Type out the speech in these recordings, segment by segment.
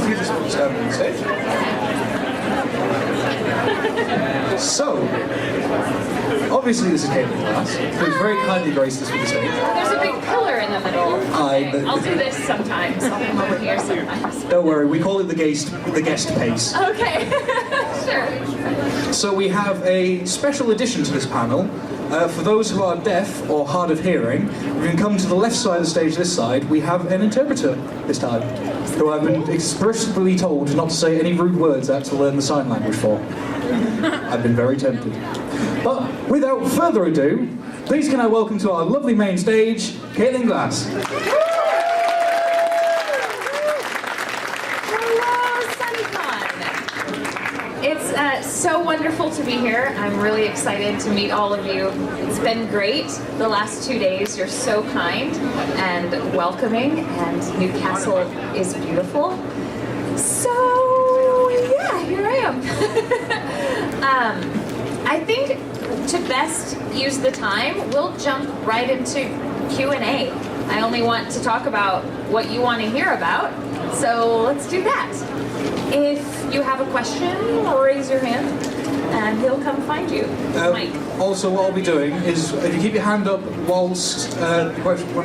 You just stand on stage. So, obviously this is Caitlin Glass, who's very kindly graced us with the stage. There's a big pillar in the middle. But I'll do this sometimes. I'll come over here sometimes. don't worry, we call it the guest pace. Okay. Sure. So we have a special addition to this panel. For those who are deaf or hard of hearing, we can come to the left side of the stage this side. We have an interpreter this time, who I've been expressly told not to say any rude words out to learn the sign language for. I've been very tempted. But without further ado, please can I welcome to our lovely main stage, Caitlin Glass. It's so wonderful to be here. I'm really excited to meet all of you. It's been great the last 2 days. You're so kind and welcoming, and Newcastle is beautiful. So, yeah, here I am. I think to best use the time, we'll jump right into Q&A. I only want to talk about what you want to hear about, so let's do that. If you have a question, raise your hand, and he'll come find you. Mike. Also, what I'll be doing is, if you keep your hand up whilst when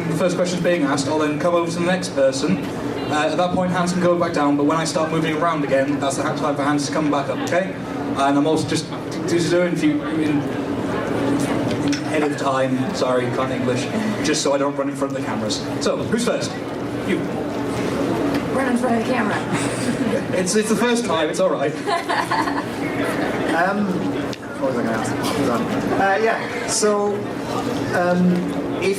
the first question is being asked, I'll then come over to the next person. At that point, hands can go back down, but when I start moving around again, that's the time for hands to come back up, okay? And I'm also just doing ahead of time, sorry, can't English, just so I don't run in front of the cameras. So, who's first? You. Run in front of the camera. It's the first time, it's alright. What was I going to ask? Yeah, so, if,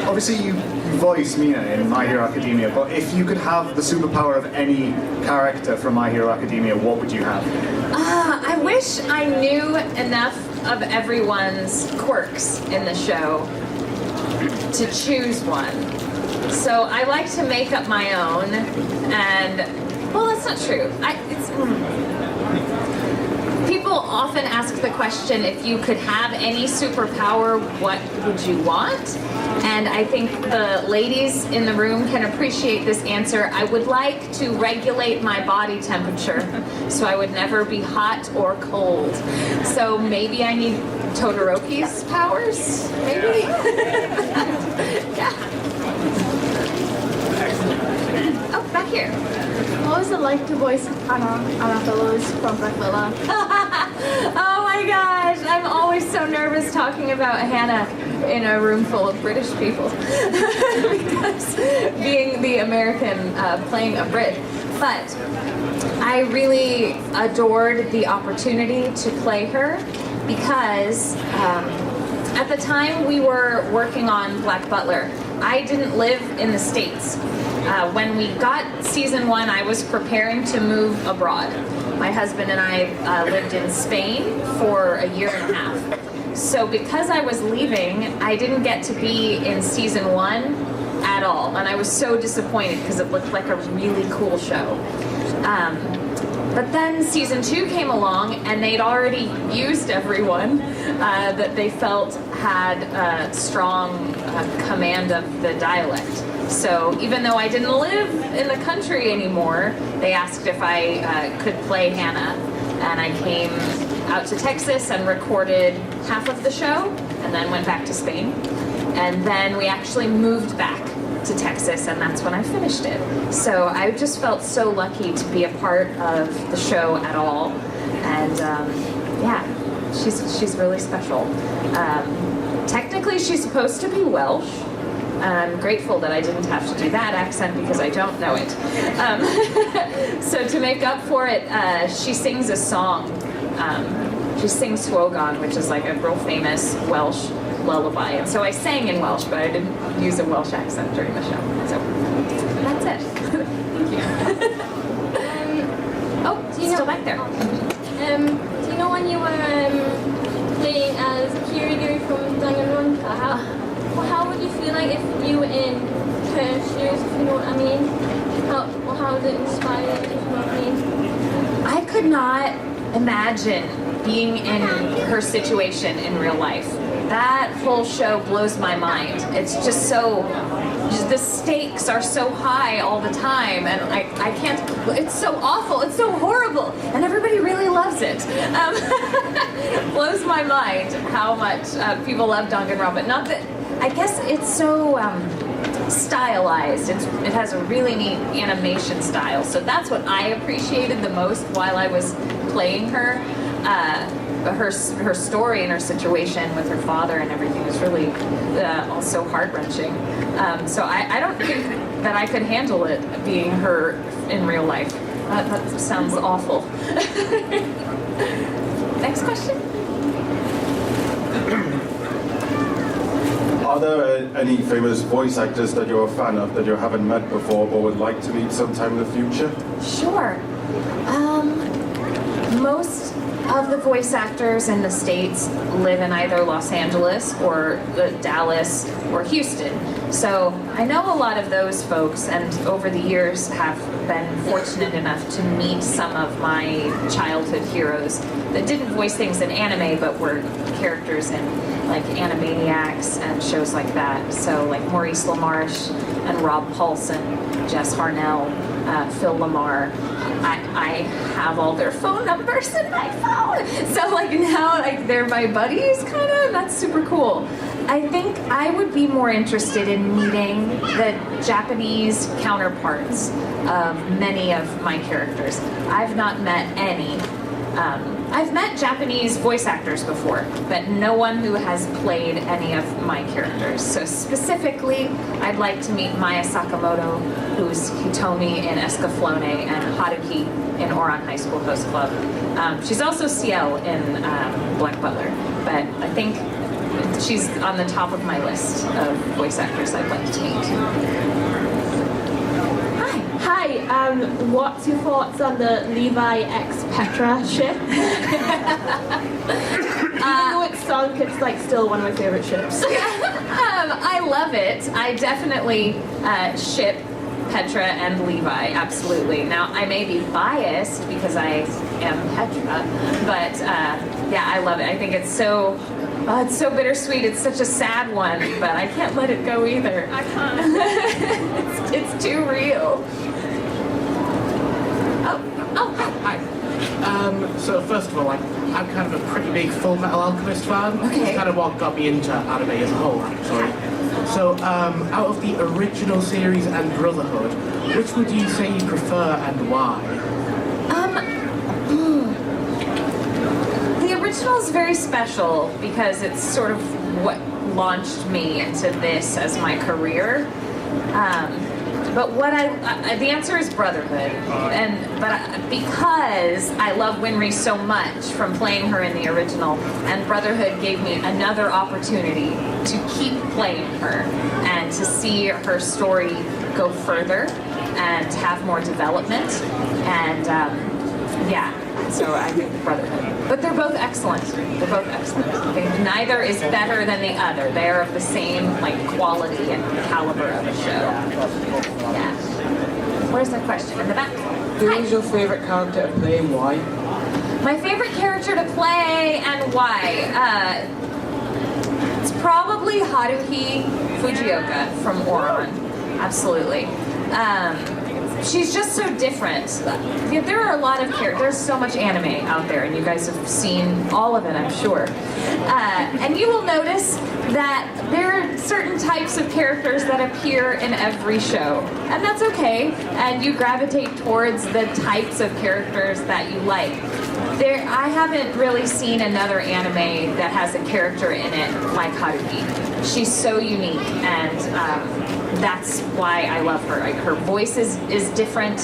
obviously you voice Mina in My Hero Academia, but if you could have the superpower of any character from My Hero Academia, what would you have? I wish I knew enough of everyone's quirks in the show to choose one. So I like to make up my own, and, well, that's not true. People often ask the question, if you could have any superpower, what would you want? And I think the ladies in the room can appreciate this answer. I would like to regulate my body temperature so I would never be hot or cold. So maybe I need Todoroki's powers? Maybe? Yeah. Oh, back here. What was it like to voice Anna Fellows from Black Villa? Oh my gosh, I'm always so nervous talking about Hannah in a room full of British people. Because being the American playing a Brit. But I really adored the opportunity to play her because at the time we were working on Black Butler, I didn't live in the States. When we got season 1, I was preparing to move abroad. My husband and I lived in Spain for a year and a half. So because I was leaving, I didn't get to be in season 1 at all. And I was so disappointed because it looked like a really cool show. But then season 2 came along, and they'd already used everyone that they felt had strong command of the dialect. So even though I didn't live in the country anymore, they asked if I could play Hannah. And I came out to Texas and recorded half of the show, and then went back to Spain. And then we actually moved back to Texas, and that's when I finished it. So I just felt so lucky to be a part of the show at all. And yeah, she's really special. Technically, she's supposed to be Welsh. I'm grateful that I didn't have to do that accent because I don't know it. So to make up for it, she sings a song. She sings Swogon, which is like a real famous Welsh lullaby. And so I sang in Welsh, but I didn't use a Welsh accent during the show. So that's it. Thank you. Oh, still back there. Do you know when you were playing as Kirigiri from Danganronpa, how would you feel like if you were in her shoes, if you know what I mean? How would it inspire you, if you know what I mean? I could not imagine being in her situation in real life. That whole show blows my mind. It's just so the stakes are so high all the time, and I can't. It's so awful. It's so horrible, and everybody really loves it. Blows my mind how much people love Danganronpa. Not that I guess it's so stylized. It has a really neat animation style, so that's what I appreciated the most while I was playing her. Her story and her situation with her father and everything was really also heart-wrenching. So I don't think that I could handle it being her in real life. That sounds awful. Next question. Are there any famous voice actors that you're a fan of that you haven't met before but would like to meet sometime in the future? Sure. Most of the voice actors in the States live in either Los Angeles or Dallas or Houston. So I know a lot of those folks, and over the years have been fortunate enough to meet some of my childhood heroes that didn't voice things in anime but were characters in like Animaniacs and shows like that. So like Maurice LaMarche and Rob Paulson, Jess Harnell, Phil Lamar. I have all their phone numbers in my phone. So like now like they're my buddies kind of. That's super cool. I think I would be more interested in meeting the Japanese counterparts of many of my characters. I've not met any. I've met Japanese voice actors before, but no one who has played any of my characters. So specifically, I'd like to meet Maya Sakamoto, who's Hitomi in Escaflowne, and Haruki in Ouran High School Host Club. She's also Ciel in Black Butler, but I think she's on the top of my list of voice actors I'd like to meet. Hi, what's your thoughts on the Levi x Petra ship? Even though it's sunk, it's like still one of my favorite ships. I love it. I definitely ship Petra and Levi, absolutely. Now, I may be biased because I am Petra, but yeah, I love it. I think it's so bittersweet. It's such a sad one, but I can't let it go either. I can't. it's too real. Oh, hi. So first of all, I'm kind of a pretty big Full Metal Alchemist fan. Okay. It's kind of what got me into anime as a whole, actually. So, out of the original series and Brotherhood, which would you say you prefer and why? The original is very special because it's sort of what launched me into this as my career. But what the answer is Brotherhood, but because I love Winry so much from playing her in the original, and Brotherhood gave me another opportunity to keep playing her and to see her story go further and have more development, and yeah. So I think Brotherhood. But they're both excellent. They're both excellent. I think neither is better than the other. They are of the same quality and caliber of a show. Yeah. Where's the question? In the back. Who is your favorite character to play and why? My favorite character to play and why? It's probably Haruhi Fujioka from Ouran. Absolutely. She's just so different. There are a lot of characters. There's so much anime out there, and you guys have seen all of it, I'm sure. And you will notice that there are certain types of characters that appear in every show, and that's okay. And you gravitate towards the types of characters that you like. I haven't really seen another anime that has a character in it like Haruhi. She's so unique, and that's why I love her. Her voice is different,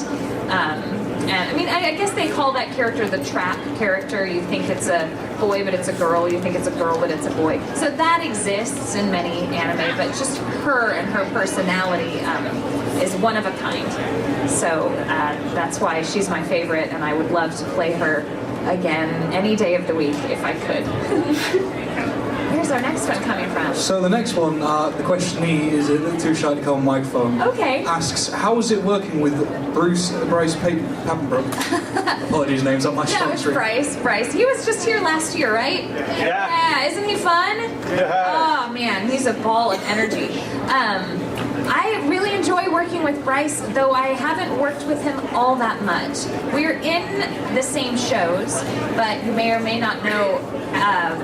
and I mean, I guess they call that character the trap character. You think it's a boy, but it's a girl. You think it's a girl, but it's a boy. So that exists in many anime, but just her and her personality is one of a kind. So that's why she's my favorite, and I would love to play her again any day of the week if I could. Where's our next one coming from? So the next one, the questionee is a little too shy to come on microphone. Okay. Asks, how is it working with Bryce Papenbrook? Apologies, names on my No, it's Bryce. He was just here last year, right? Yeah. Isn't he fun? Yeah. Oh man, he's a ball of energy. I really enjoy working with Bryce, though I haven't worked with him all that much. We're in the same shows, but you may or may not know,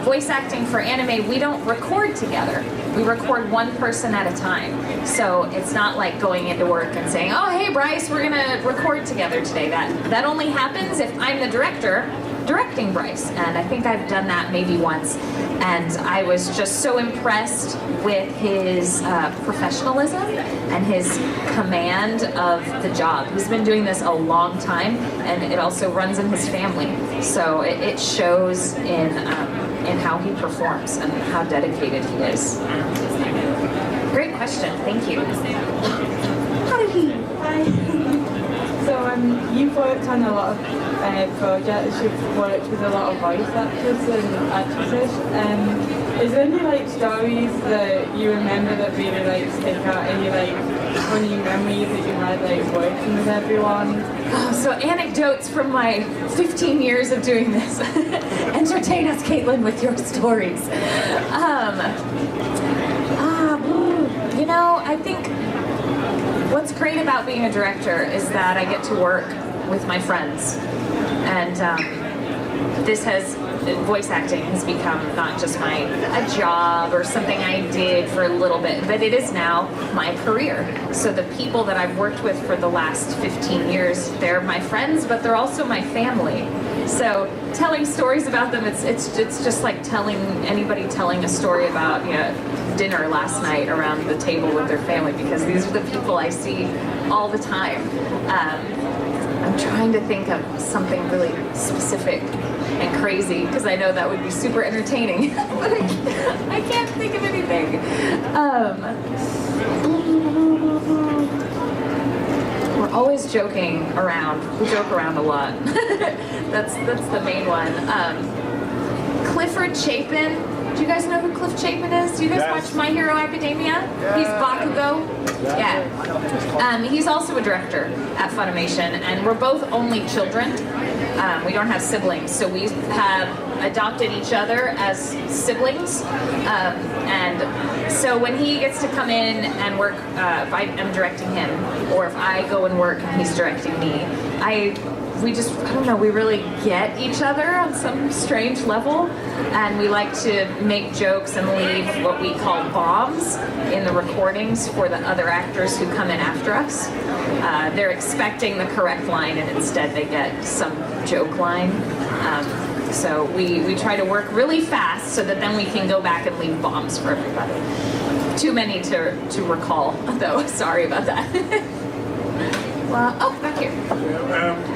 voice acting for anime, we don't record together. We record one person at a time. So it's not like going into work and saying, oh, hey, Bryce, we're gonna record together today. That only happens if I'm the director directing Bryce, and I think I've done that maybe once, and I was just so impressed with his professionalism and his command of the job. He's been doing this a long time, and it also runs in his family, so it shows in how he performs and how dedicated he is. Great question, thank you. So you've worked on a lot of projects, you've worked with a lot of voice actors and actresses. Is there any like stories that you remember that really stick out? Any funny memories that you had working with everyone? Oh, so anecdotes from my 15 years of doing this. Entertain us, Caitlin, with your stories. I think what's great about being a director is that I get to work with my friends, and voice acting has become not just a job or something I did for a little bit, but it is now my career. So the people that I've worked with for the last 15 years, they're my friends, but they're also my family. So telling stories about them, it's just like telling a story about dinner last night around the table with their family, because these are the people I see all the time. I'm trying to think of something really specific and crazy, because I know that would be super entertaining, but I can't think of anything. We're always joking around. We joke around a lot. That's the main one. Clifford Chapin. Do you guys know who Cliff Chapin is? Do you guys watch My Hero Academia? He's Bakugo. Yeah. He's also a director at Funimation, and we're both only children. We don't have siblings, so we have adopted each other as siblings. And so when he gets to come in and work, if I'm directing him, or if I go and work and he's directing me, we don't know, we really get each other on some strange level, and we like to make jokes and leave what we call bombs in the recordings for the other actors who come in after us. They're expecting the correct line, and instead they get some joke line. So we try to work really fast so that then we can go back and leave bombs for everybody. Too many to recall, though. Sorry about that. Well, back here.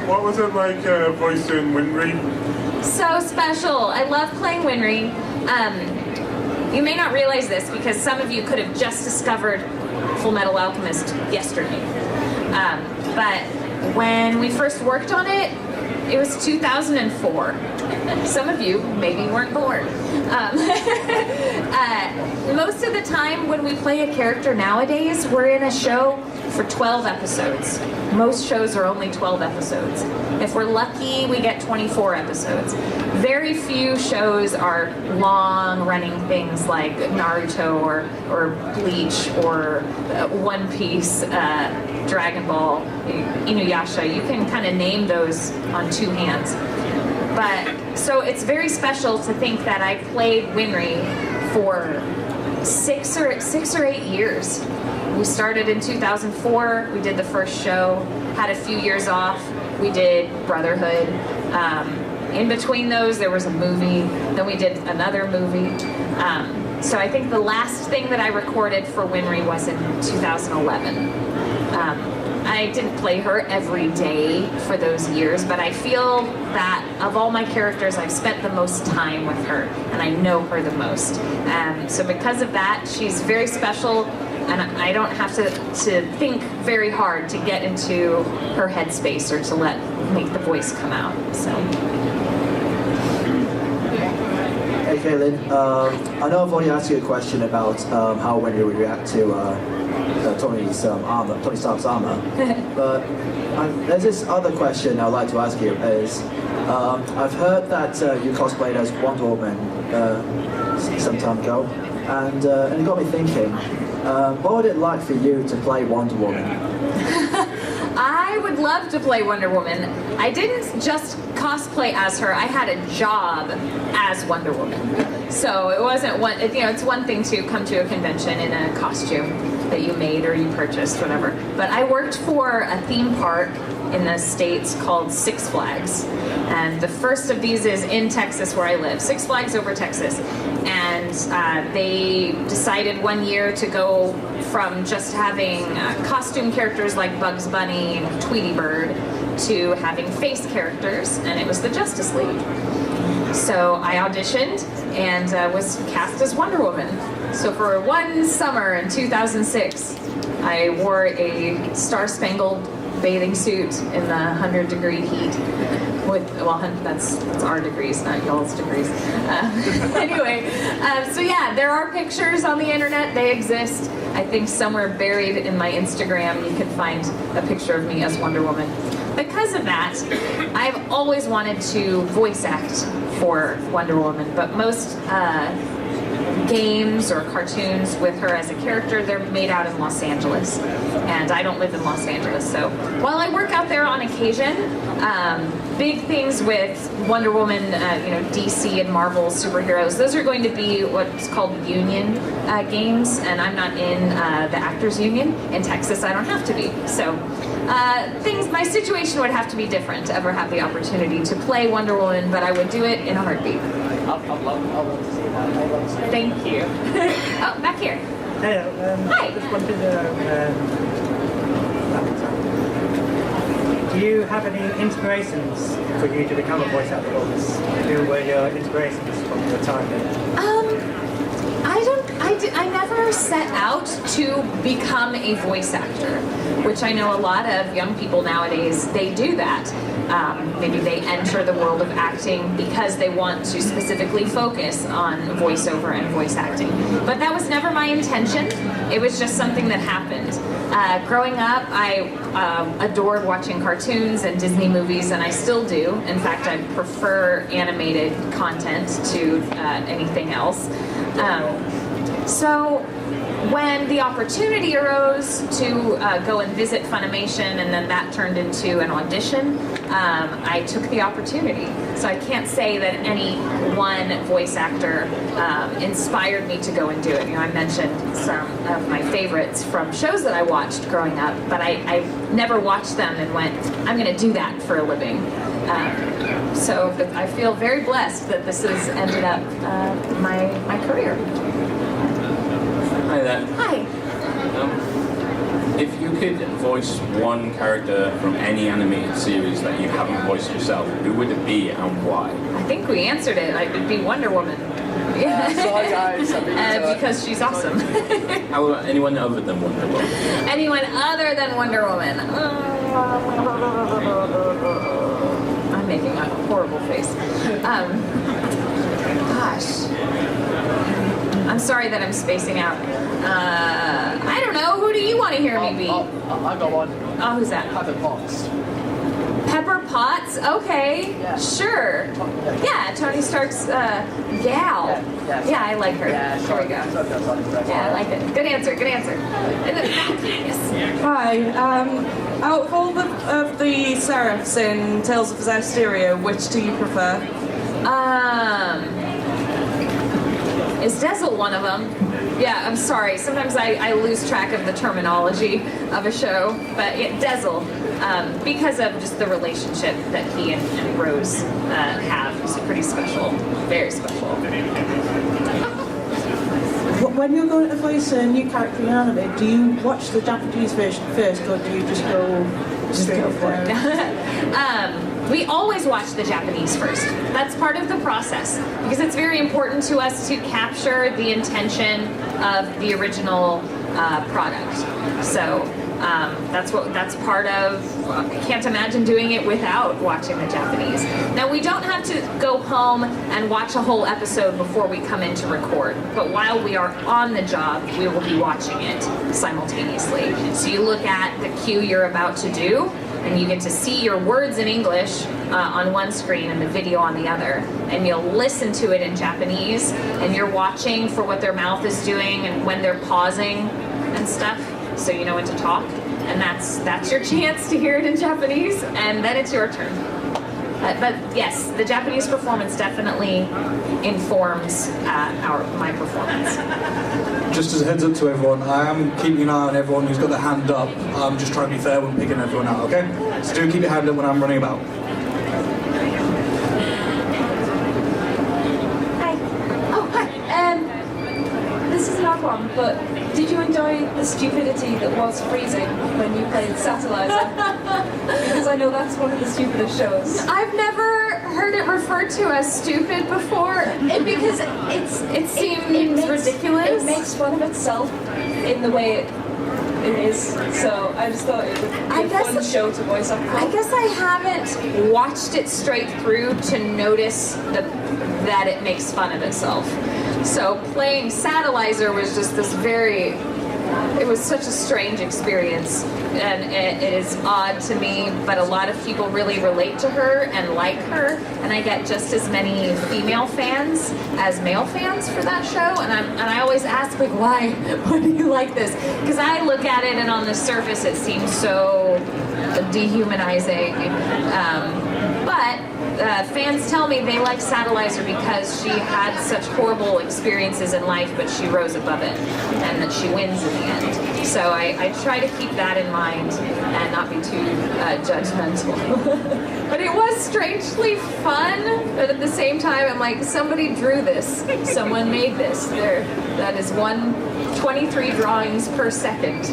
What was it like voicing Winry? So special. I love playing Winry. You may not realize this because some of you could have just discovered Full Metal Alchemist yesterday. But when we first worked on it, it was 2004. Some of you maybe weren't born. Most of the time when we play a character nowadays, we're in a show for 12 episodes. Most shows are only 12 episodes. If we're lucky, we get 24 episodes. Very few shows are long-running things like Naruto or Bleach or One Piece, Dragon Ball, Inuyasha. You can kind of name those on two hands. But so it's very special to think that I played Winry for six or 8 years. We started in 2004. We did the first show, had a few years off. We did Brotherhood. In between those, there was a movie. Then we did another movie. So I think the last thing that I recorded for Winry was in 2011. I didn't play her every day for those years, but I feel that of all my characters, I've spent the most time with her, and I know her the most. So because of that, she's very special, and I don't have to think very hard to get into her headspace or to make the voice come out. So. Hey Kaylin, I know I've already asked you a question about how when you would react to Tony Stark's armor, but there's this other question I'd like to ask you is, I've heard that you cosplayed as Wonder Woman some time ago, and it got me thinking, What would it like for you to play Wonder Woman? I would love to play Wonder Woman. I didn't just cosplay as her. I had a job as Wonder Woman. So it wasn't one. It's one thing to come to a convention in a costume that you made or you purchased, whatever. But I worked for a theme park in the States called Six Flags. And the first of these is in Texas where I live, Six Flags over Texas. And they decided one year to go from just having costume characters like Bugs Bunny and Tweety Bird to having face characters, and it was the Justice League. So I auditioned and was cast as Wonder Woman. So for one summer in 2006, I wore a star-spangled bathing suit in the 100-degree heat. That's our degrees, not y'all's degrees. Anyway, so yeah, there are pictures on the internet. They exist. I think somewhere buried in my Instagram, you can find a picture of me as Wonder Woman. Because of that, I've always wanted to voice act for Wonder Woman, but most games or cartoons with her as a character, they're made out in Los Angeles, and I don't live in Los Angeles. So while I work out there on occasion, big things with Wonder Woman, DC and Marvel superheroes, those are going to be what's called union games, and I'm not in the actors union. In Texas, I don't have to be. So my situation would have to be different to ever have the opportunity to play Wonder Woman, but I would do it in a heartbeat. I'd love to see that. Thank you. Oh, back here. Hello. Hi. Just wanted to know, do you have any inspirations for you to become a voice actor? Who were your inspirations from your time there? I never set out to become a voice actor, which I know a lot of young people nowadays, they do that. Maybe they enter the world of acting because they want to specifically focus on voiceover and voice acting. But that was never my intention. It was just something that happened. Growing up, I adored watching cartoons and Disney movies, and I still do. In fact, I prefer animated content to anything else. So when the opportunity arose to go and visit Funimation, and then that turned into an audition, I took the opportunity. So I can't say that any one voice actor inspired me to go and do it. I mentioned some of my favorites from shows that I watched growing up, but I never watched them and went, I'm going to do that for a living. So I feel very blessed that this has ended up my career. Hi there. Hi. If you could voice one character from any animated series that you haven't voiced yourself, who would it be and why? I think we answered it. It would be Wonder Woman. Sorry guys. Because she's awesome. How about anyone other than Wonder Woman? Anyone other than Wonder Woman? I'm making a horrible face. Gosh. I'm sorry that I'm spacing out. I don't know. Who do you want to hear me be? I got one. Oh, who's that? Pepper Potts. Pepper Potts? Okay. Yeah. Sure. Yeah, Tony Stark's gal. Yeah, I like her. Yeah, there we go. Yeah, I like it. Good answer. Good answer. And then, yes. Hi. Out of all of the serifs in Tales of Zestiria, which do you prefer? Is Dezel one of them? Yeah, I'm sorry. Sometimes I lose track of the terminology of a show, but Dezel, because of just the relationship that he and Rose have, is pretty special, very special. When you're going to voice a new character in anime, do you watch the Japanese version first, or do you just go straight for it? We always watch the Japanese first. That's part of the process because it's very important to us to capture the intention of the original product. So that's part of. I can't imagine doing it without watching the Japanese. Now we don't have to go home and watch a whole episode before we come in to record. But while we are on the job, we will be watching it simultaneously. So you look at the cue you're about to do, and you get to see your words in English on one screen and the video on the other. And you'll listen to it in Japanese, and you're watching for what their mouth is doing and when they're pausing and stuff, so you know when to talk. And that's your chance to hear it in Japanese, and then it's your turn. But yes, the Japanese performance definitely informs my performance. Just as a heads up to everyone, I am keeping an eye on everyone who's got their hand up. I'm just trying to be fair when picking everyone out, okay? So do keep your hand up when I'm running about. Hi. Oh, hi. This is an odd one, but did you enjoy the stupidity that was freezing when you played Satellizer? Because I know that's one of the stupidest shows. I've never heard it referred to as stupid before, because it seems ridiculous. It makes fun of itself in the way it is. So I just thought it would be a fun show to voice up for. I guess I haven't watched it straight through to notice that it makes fun of itself. So playing Satellizer was just this it was such a strange experience, and it is odd to me, but a lot of people really relate to her and like her, and I get just as many female fans as male fans for that show, and I always ask, like, why do you like this? Because I look at it and on the surface it seems so dehumanizing, but fans tell me they like Satellizer because she had such horrible experiences in life, but she rose above it, and that she wins in the end. So I try to keep that in mind and not be too judgmental. But it was strangely fun, but at the same time, I'm like, somebody drew this, someone made this. That is 23 drawings per second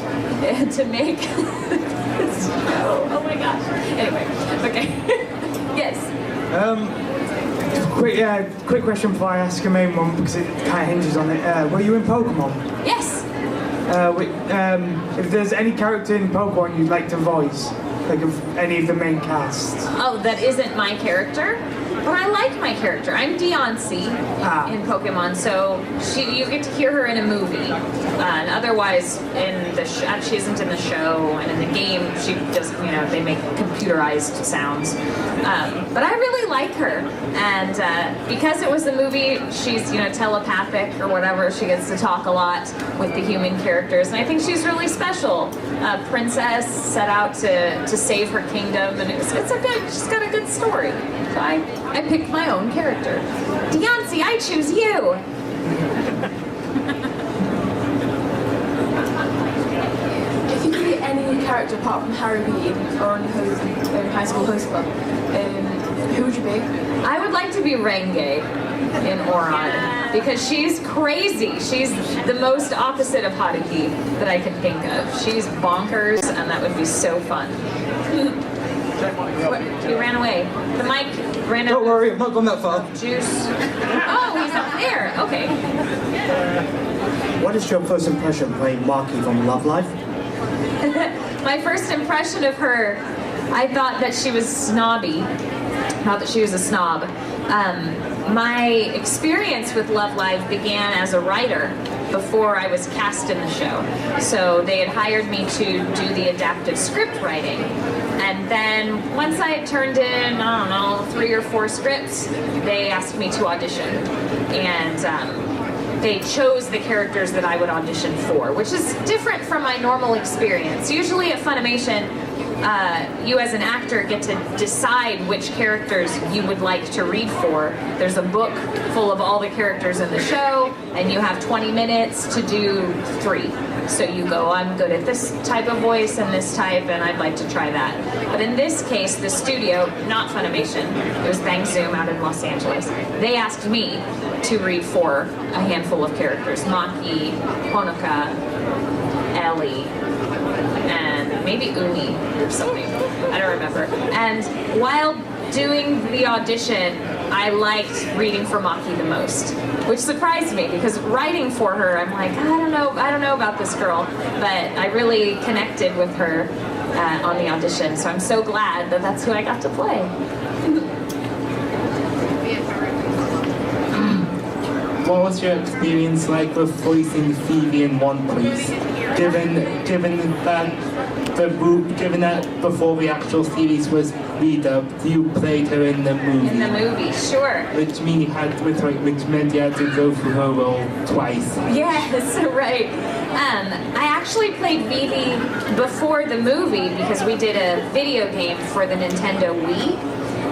to make this show. Oh my gosh. Anyway, okay. Yes. Quick question before I ask a main one, because it kind of hinges on it. Were you in Pokemon? Yes. If there's any character in Pokemon you'd like to voice, like of any of the main cast? Oh, that isn't my character? But I like my character. I'm Deoncy in Pokemon, so you get to hear her in a movie. And otherwise, she isn't in the show, and in the game, she just, they make computerized sounds. But I really like her, and because it was a movie, she's, telepathic or whatever. She gets to talk a lot with the human characters, and I think she's really special. Princess set out to save her kingdom, and she's got a good story. So I picked my own character. Deoncy, I choose you! If you could be any character apart from Harry Bean or in High School Host Club, who would you be? I would like to be Renge in Oran, because she's crazy. She's the most opposite of Haruhi that I can think of. She's bonkers, and that would be so fun. He ran away. The mic ran out. Don't worry, I've not gone that far. Juice. Oh, he's up there. Okay. What is your first impression playing Maki from Love Live? My first impression of her, I thought that she was snobby. Not that she was a snob. My experience with Love Live began as a writer before I was cast in the show. So they had hired me to do the adaptive script writing. And then once I had turned in, 3 or 4 scripts, they asked me to audition. And they chose the characters that I would audition for, which is different from my normal experience. Usually at Funimation, you as an actor get to decide which characters you would like to read for. There's a book full of all the characters in the show, and you have 20 minutes to do 3. So you go, I'm good at this type of voice and this type, and I'd like to try that. But in this case, the studio, not Funimation, it was Bang Zoom out in Los Angeles, they asked me to read for a handful of characters. Maki, Honoka, Ellie, and maybe Umi or something. I don't remember. And while doing the audition, I liked reading for Maki the most, which surprised me because writing for her, I'm like, I don't know about this girl, but I really connected with her on the audition. So I'm so glad that that's who I got to play. What was your experience like with voicing Phoebe in One Piece? Given that given that before the actual series was redubbed, you played her in the movie. In the movie, sure. Which means which meant you had to go through her role twice. Yes, right. I actually played Vivi before the movie because we did a video game for the Nintendo Wii,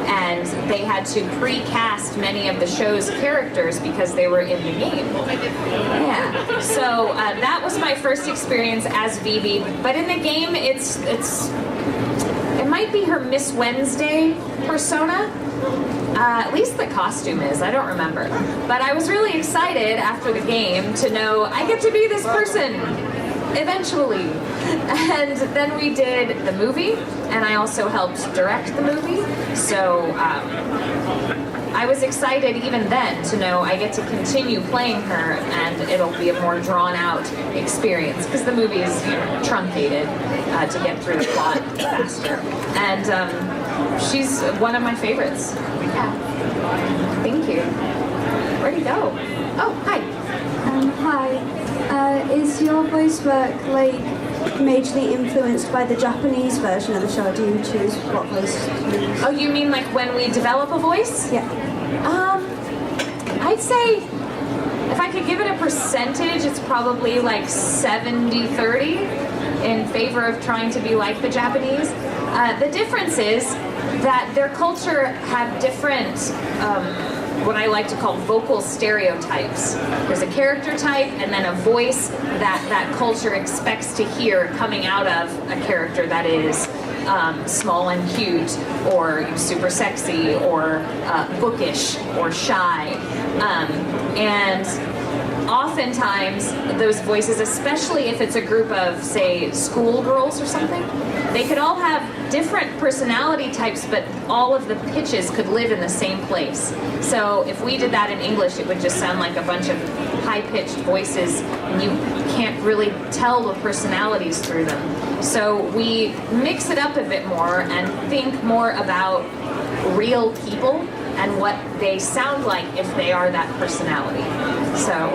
and they had to pre-cast many of the show's characters because they were in the game. Yeah. So that was my first experience as Vivi, but in the game, it might be her Miss Wednesday persona. At least the costume is, I don't remember. But I was really excited after the game to know I get to be this person eventually. And then we did the movie, and I also helped direct the movie. So I was excited even then to know I get to continue playing her, and it'll be a more drawn out experience because the movie is truncated to get through the plot faster. And she's one of my favorites. Yeah. Thank you. Where'd he go? Oh, hi. Hi. Is your voice work like majorly influenced by the Japanese version of the show? Do you choose what voice to use? Oh, you mean like when we develop a voice? Yeah. I'd say if I could give it a percentage, it's probably like 70-30 in favor of trying to be like the Japanese. The difference is that their culture had different what I like to call vocal stereotypes. There's a character type and then a voice that culture expects to hear coming out of a character that is small and cute, or super sexy, or bookish, or shy. And oftentimes those voices, especially if it's a group of, say, schoolgirls or something, they could all have different personality types, but all of the pitches could live in the same place. So if we did that in English, it would just sound like a bunch of high-pitched voices, and you can't really tell the personalities through them. So we mix it up a bit more and think more about real people and what they sound like if they are that personality. So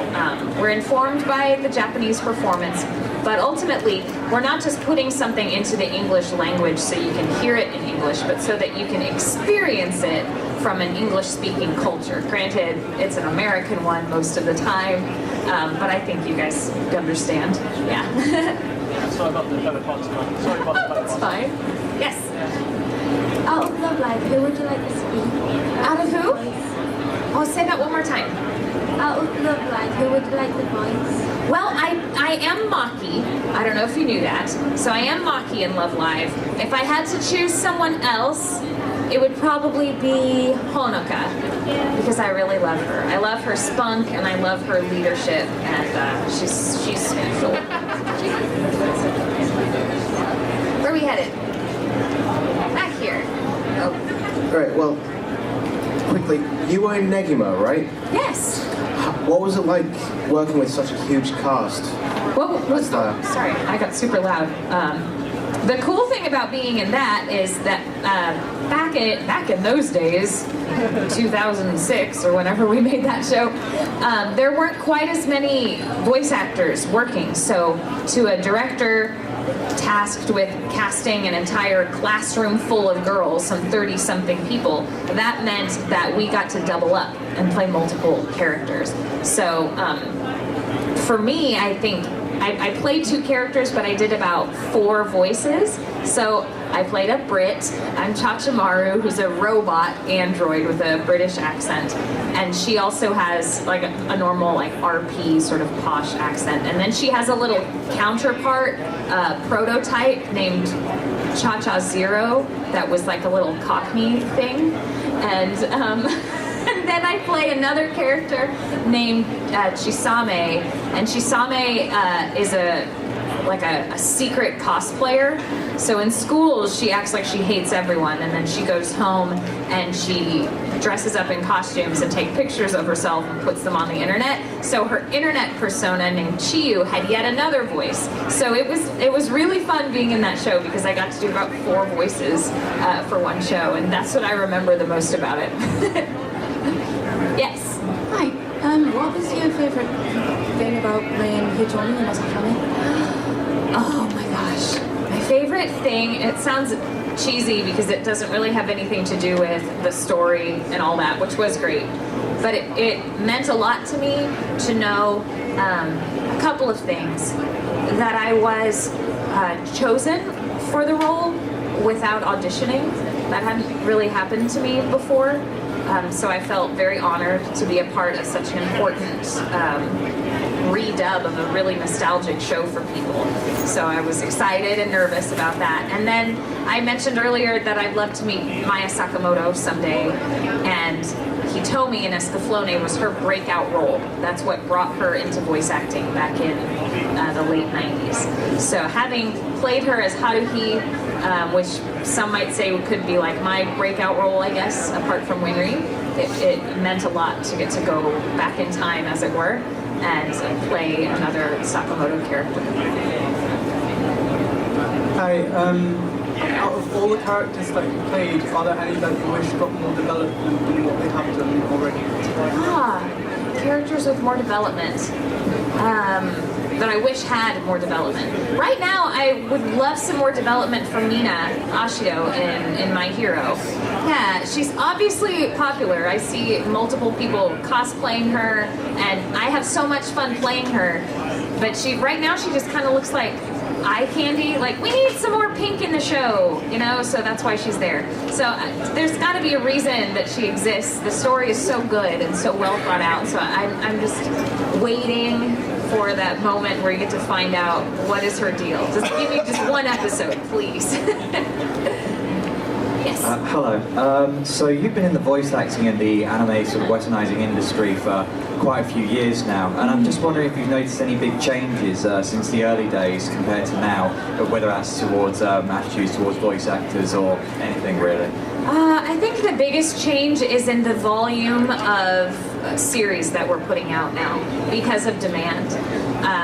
we're informed by the Japanese performance, but ultimately we're not just putting something into the English language so you can hear it in English, but so that you can experience it from an English-speaking culture. Granted, it's an American one most of the time, but I think you guys understand. Yeah. Sorry about the parts. Sorry about the It's fine. Yes. Out of Love Live, who would you like to speak? Out of who? Oh, say that one more time. Out of Love Live, who would you like the voice? Well, I am Maki. I don't know if you knew that. So I am Maki in Love Live. If I had to choose someone else, it would probably be Honoka, because I really love her. I love her spunk and I love her leadership, and she's special. Where are we headed? Back here. Oh. Alright, well, quickly, you were in Negima, right? Yes. What was it like working with such a huge cast? What was sorry, I got super loud. The cool thing about being in that is that back in those days, 2006 or whenever we made that show, there weren't quite as many voice actors working. So to a director tasked with casting an entire classroom full of girls, some 30-something people, that meant that we got to double up and play multiple characters. So for me, I think I played 2 characters, but I did about 4 voices. So I played a Brit. I'm Chachimaru, who's a robot android with a British accent. And she also has like a normal like RP sort of posh accent. And then she has a little counterpart prototype named Cha-Cha Zero that was like a little Cockney thing. And and then I play another character named Chisame, and Chisame is a secret cosplayer. So in school, she acts like she hates everyone, and then she goes home and she dresses up in costumes and takes pictures of herself and puts them on the internet. So her internet persona named Chiyu had yet another voice. So it was really fun being in that show because I got to do about 4 voices for one show, and that's what I remember the most about it. Yes. Hi. What was your favourite thing about playing Hitomi in Asakami? Oh my gosh. My favorite favorite thing, it sounds cheesy because it doesn't really have anything to do with the story and all that, which was great. But it meant a lot to me to know a couple of things. That I was chosen for the role without auditioning. That hadn't really happened to me before. So I felt very honored to be a part of such an important redub of a really nostalgic show for people. So I was excited and nervous about that. And then I mentioned earlier that I'd love to meet Maya Sakamoto someday, and Hitomi in Escaflowne was her breakout role. That's what brought her into voice acting back in the late 90s. So having played her as Haruhi, which some might say could be like my breakout role, I guess, apart from Winry, it meant a lot to get to go back in time, as it were, and play another Sakamoto character. Hi, out of all the characters that you played, are there any that you wish got more development than what they have done already? Characters with more development. That I wish had more development. Right now, I would love some more development from Mina Ashido in My Hero. Yeah, she's obviously popular. I see multiple people cosplaying her, and I have so much fun playing her. But right now, she just kind of looks like eye candy. Like, we need some more pink in the show, you know? So that's why she's there. So there's got to be a reason that she exists. The story is so good and so well thought out. So I'm just waiting for that moment where you get to find out what is her deal. Just give me just one episode, please. Yes. Hello. So you've been in the voice acting and the anime sort of westernizing industry for quite a few years now, and I'm just wondering if you've noticed any big changes since the early days compared to now, whether that's towards attitudes towards voice actors or anything really. I think the biggest change is in the volume of series that we're putting out now because of demand.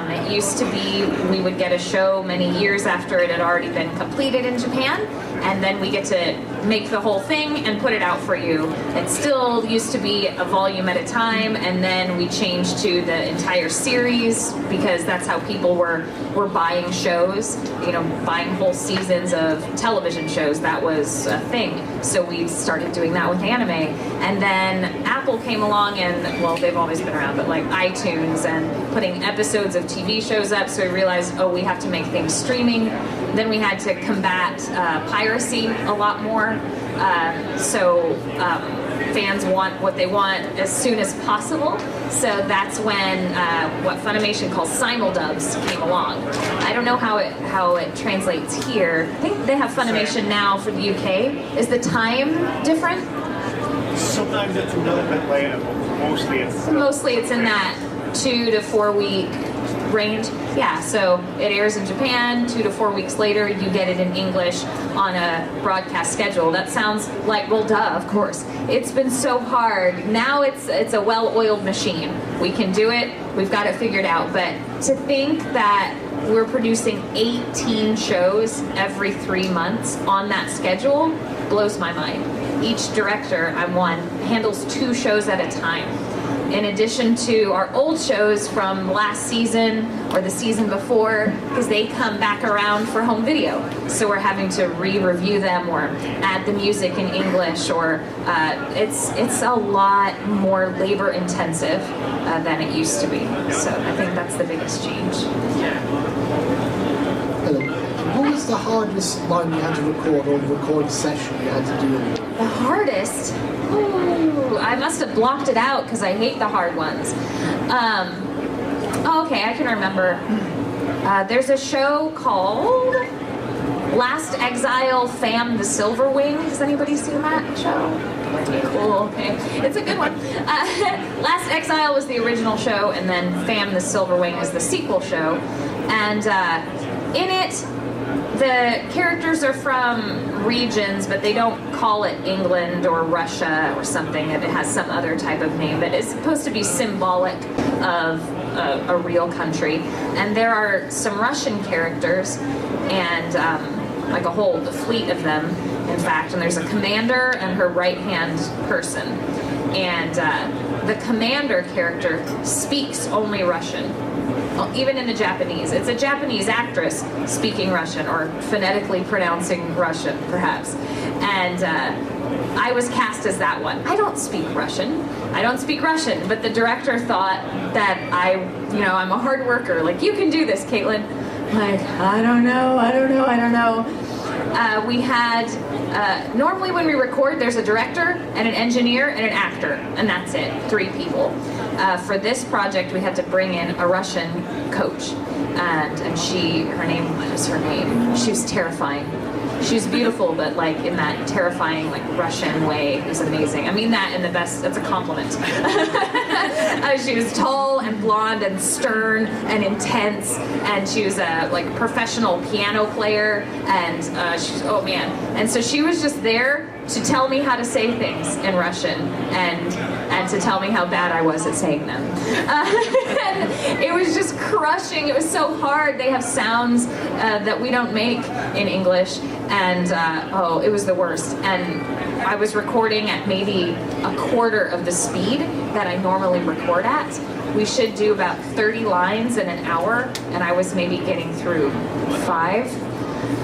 It used to be we would get a show many years after it had already been completed in Japan, and then we get to make the whole thing and put it out for you. It still used to be a volume at a time, and then we changed to the entire series because that's how people were buying shows, you know, buying whole seasons of television shows. That was a thing. So we started doing that with anime. And then Apple came along and, well, they've always been around, but like iTunes and putting episodes of TV shows up. So we realized, oh, we have to make things streaming. Then we had to combat piracy a lot more. Fans want what they want as soon as possible. So that's when what Funimation calls simuldubs came along. I don't know how it translates here. I think they have Funimation now for the UK. Is the time different? Sometimes it's a little bit later, but mostly it's in that 2 to 4 week range. Yeah, so it airs in Japan, 2 to 4 weeks later you get it in English on a broadcast schedule. That sounds like, well, duh, of course. It's been so hard. Now it's a well-oiled machine. We can do it, we've got it figured out. But to think that we're producing 18 shows every 3 months on that schedule blows my mind. Each director, I'm one, handles 2 shows at a time. In addition to our old shows from last season or the season before, because they come back around for home video. So we're having to re-review them or add the music in English, or it's a lot more labor intensive than it used to be. So I think that's the biggest change. Hello. What was the hardest line you had to record or the recording session you had to do? The hardest? Ooh, I must have blocked it out because I hate the hard ones. Okay, I can remember. There's a show called Last Exile Fam the Silver Wing. Has anybody seen that show? Cool, okay. It's a good one. Last Exile was the original show, and then Fam the Silver Wing is the sequel show. And in it, the characters are from regions, but they don't call it England or Russia or something. It has some other type of name, but it's supposed to be symbolic of a real country. And there are some Russian characters, and like a fleet of them, in fact. And there's a commander and her right-hand person. And the commander character speaks only Russian. Well, even in the Japanese. It's a Japanese actress speaking Russian, or phonetically pronouncing Russian, perhaps. And I was cast as that one. I don't speak Russian. But the director thought that I'm a hard worker. Like, you can do this, Caitlin. Like, I don't know. We had, normally when we record, there's a director and an engineer and an actor, and that's it, 3 people. For this project, we had to bring in a Russian coach, and what was her name? She was terrifying. She was beautiful, but like in that terrifying, like Russian way. It was amazing. I mean that in the best, that's a compliment. She was tall and blonde and stern and intense, and she was a like professional piano player, and oh man. And so she was just there to tell me how to say things in Russian, and to tell me how bad I was at saying them. And it was just crushing. It was so hard. They have sounds that we don't make in English, and it was the worst. And I was recording at maybe a quarter of the speed that I normally record at. We should do about 30 lines in an hour, and I was maybe getting through 5.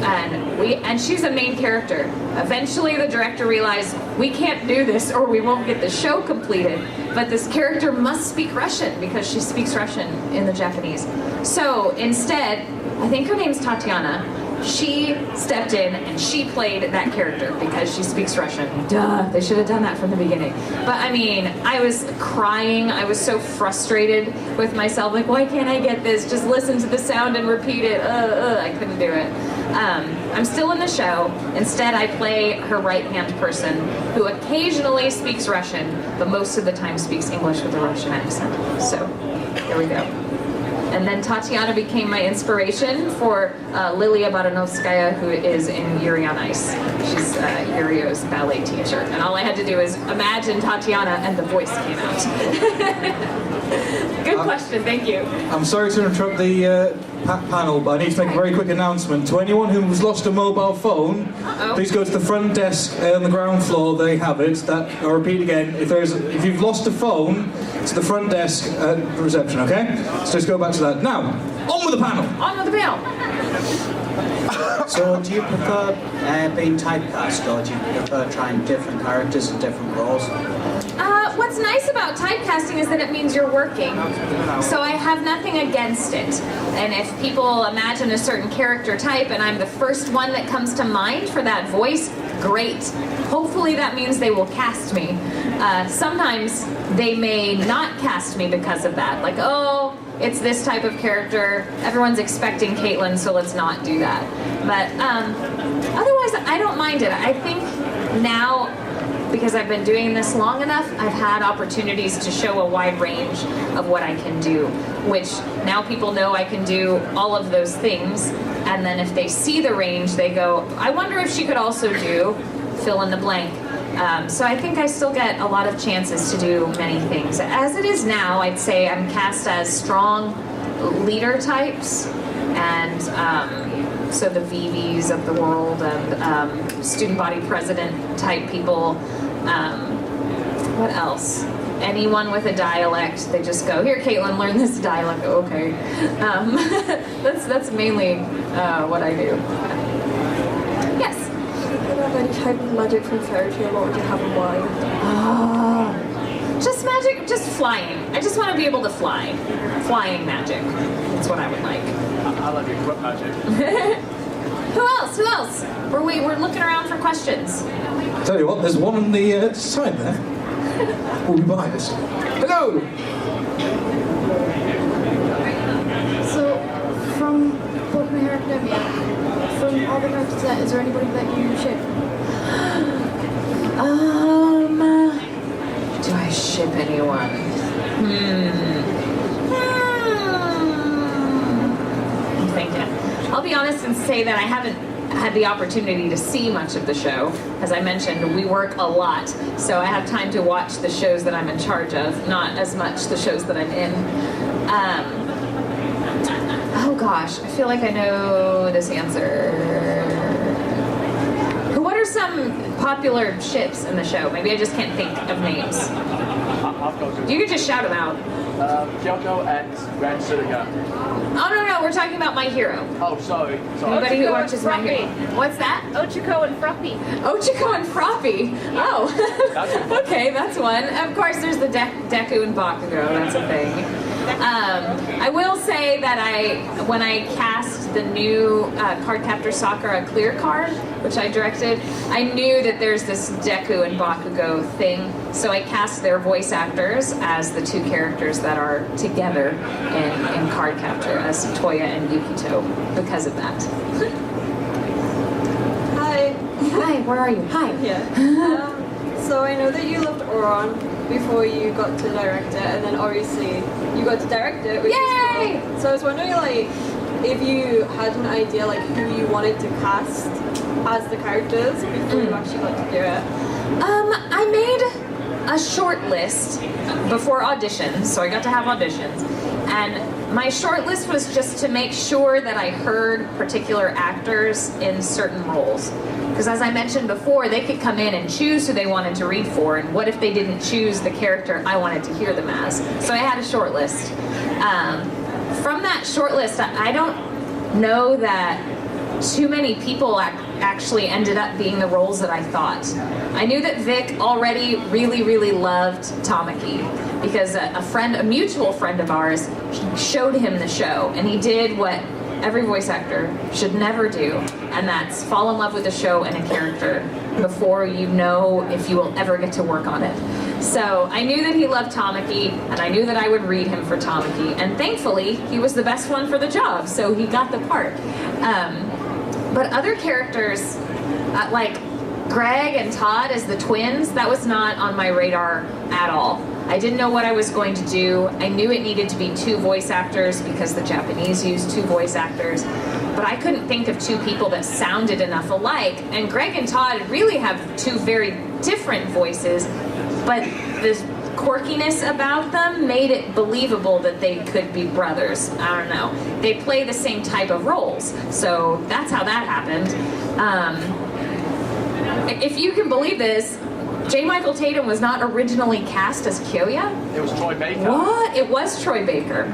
And she's a main character. Eventually the director realized, we can't do this or we won't get the show completed, but this character must speak Russian because she speaks Russian in the Japanese. So instead, I think her name's Tatiana, she stepped in and she played that character because she speaks Russian. Duh, they should have done that from the beginning. But I mean, I was crying. I was so frustrated with myself. Like, why can't I get this? Just listen to the sound and repeat it. I couldn't do it. I'm still in the show. Instead, I play her right-hand person who occasionally speaks Russian, but most of the time speaks English with a Russian accent. So, there we go. And then Tatiana became my inspiration for Lilia Baranovskaya, who is in Yuri on Ice. She's Yurio's ballet teacher. And all I had to do is imagine Tatiana, and the voice came out. Good question, thank you. I'm sorry to interrupt the panel, but I need to make a very quick announcement. To anyone who's lost a mobile phone, please go to the front desk on the ground floor. They have it. I'll repeat again. If you've lost a phone, to the front desk at the reception, okay? So just go back to that. Now, on with the panel. On with the panel. So, do you prefer being typecast, or do you prefer trying different characters and different roles? What's nice about typecasting is that it means you're working. So I have nothing against it. And if people imagine a certain character type and I'm the first one that comes to mind for that voice, great. Hopefully that means they will cast me. Sometimes they may not cast me because of that. Like, oh, it's this type of character. Everyone's expecting Caitlin, so let's not do that. But otherwise, I don't mind it. I think now, because I've been doing this long enough, I've had opportunities to show a wide range of what I can do, which now people know I can do all of those things, and then if they see the range, they go, I wonder if she could also do fill in the blank. So I think I still get a lot of chances to do many things. As it is now, I'd say I'm cast as strong leader types, and so the VVs of the world, and student body president type people. What else? Anyone with a dialect, they just go, here, Caitlin, learn this dialect. Okay. That's mainly what I do. Yes? If you could have any type of magic from fairy tale, what would you have and why? Just magic, just flying. I just want to be able to fly. Flying magic. That's what I would like. I love your grip magic. Who else? We're looking around for questions. Tell you what, there's one on the side there. Will be biased. Hello! So, from Book My Hero Academia, from all the characters there, is there anybody that you ship? Do I ship anyone? I'm thinking. I'll be honest and say that I haven't had the opportunity to see much of the show. As I mentioned, we work a lot, so I have time to watch the shows that I'm in charge of, not as much the shows that I'm in. Oh gosh, I feel like I know this answer. What are some popular ships in the show. Maybe I just can't think of names. You could just shout them out. Kyoko and Grand Suruga. Oh no, we're talking about My Hero. Oh, sorry. Anybody who watches My Hero. What's that? Ochiko and Froppy. Ochiko and Froppy. Oh, okay, that's one. Of course, there's the Deku and Bakugo. That's a thing. I will say that when I cast the new Cardcaptor Sakura Clear card, which I directed, I knew that there's this Deku and Bakugo thing, so I cast their voice actors as the two characters that are together in Cardcaptor as Toya and Yukito because of that. Hi. Hi, where are you? Hi. Yeah. So I know that you loved Oron before you got to direct it, and then obviously you got to direct it, which is cool. So I was wondering, like, if you had an idea, like, who you wanted to cast as the characters before you actually got to do it. I made a short list before auditions, so I got to have auditions, and my short list was just to make sure that I heard particular actors in certain roles. Because as I mentioned before, they could come in and choose who they wanted to read for, and what if they didn't choose the character I wanted to hear them as? So I had a short list. From that short list, I don't know that too many people actually ended up being the roles that I thought. I knew that Vic already really, really loved Tamaki, because a mutual friend of ours showed him the show, and he did what every voice actor should never do, and that's fall in love with a show and a character before you know if you will ever get to work on it. So I knew that he loved Tamaki, and I knew that I would read him for Tamaki, and thankfully he was the best one for the job, so he got the part. But other characters, like Greg and Todd as the twins, that was not on my radar at all. I didn't know what I was going to do. I knew it needed to be two voice actors because the Japanese use two voice actors, but I couldn't think of two people that sounded enough alike. And Greg and Todd really have two very different voices, but this quirkiness about them made it believable that they could be brothers. I don't know. They play the same type of roles, so that's how that happened. If you can believe this, J. Michael Tatum was not originally cast as Kyoya. It was Troy Baker. What? It was Troy Baker.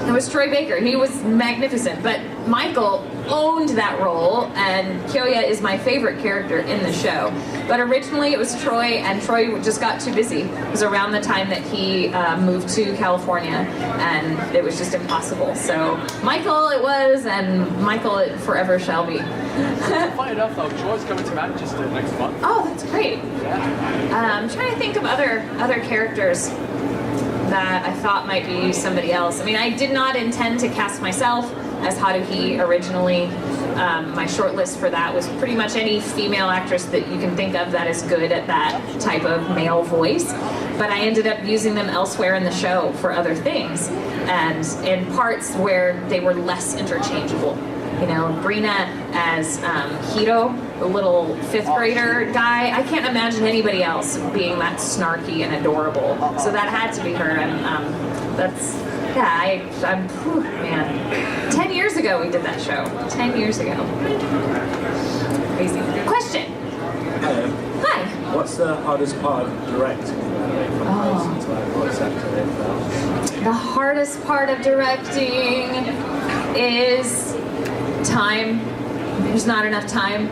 It was Troy Baker. He was magnificent, but Michael owned that role, and Kyoya is my favorite character in the show. But originally it was Troy, and Troy just got too busy. It was around the time that he moved to California, and it was just impossible. So Michael it was, and Michael it forever shall be. Funny enough though, Troy's coming to Manchester next month. Oh, that's great. Yeah. I'm trying to think of other characters that I thought might be somebody else. I mean, I did not intend to cast myself as Haruhi originally. My short list for that was pretty much any female actress that you can think of that is good at that type of male voice. But I ended up using them elsewhere in the show for other things, and in parts where they were less interchangeable. You know, Brina as Hiro, the little 5th grader guy. I can't imagine anybody else being that snarky and adorable. So that had to be her, and that's, yeah, I'm, whew, man. 10 years ago we did that show. 10 years ago. Crazy. Question. Hi. What's the hardest part of directing? The hardest part of directing is time. There's not enough time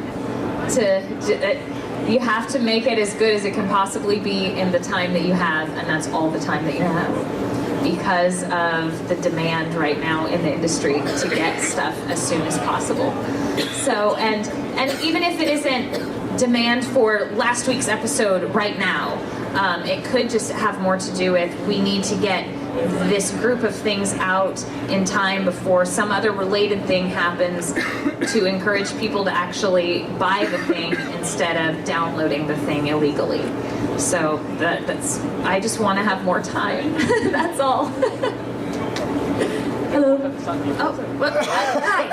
you have to make it as good as it can possibly be in the time that you have, and that's all the time that you have, because of the demand right now in the industry to get stuff as soon as possible. So, and even if it isn't demand for last week's episode right now, it could just have more to do with we need to get this group of things out in time before some other related thing happens to encourage people to actually buy the thing instead of downloading the thing illegally. So that's I just want to have more time. That's all. Hello. Oh, hi.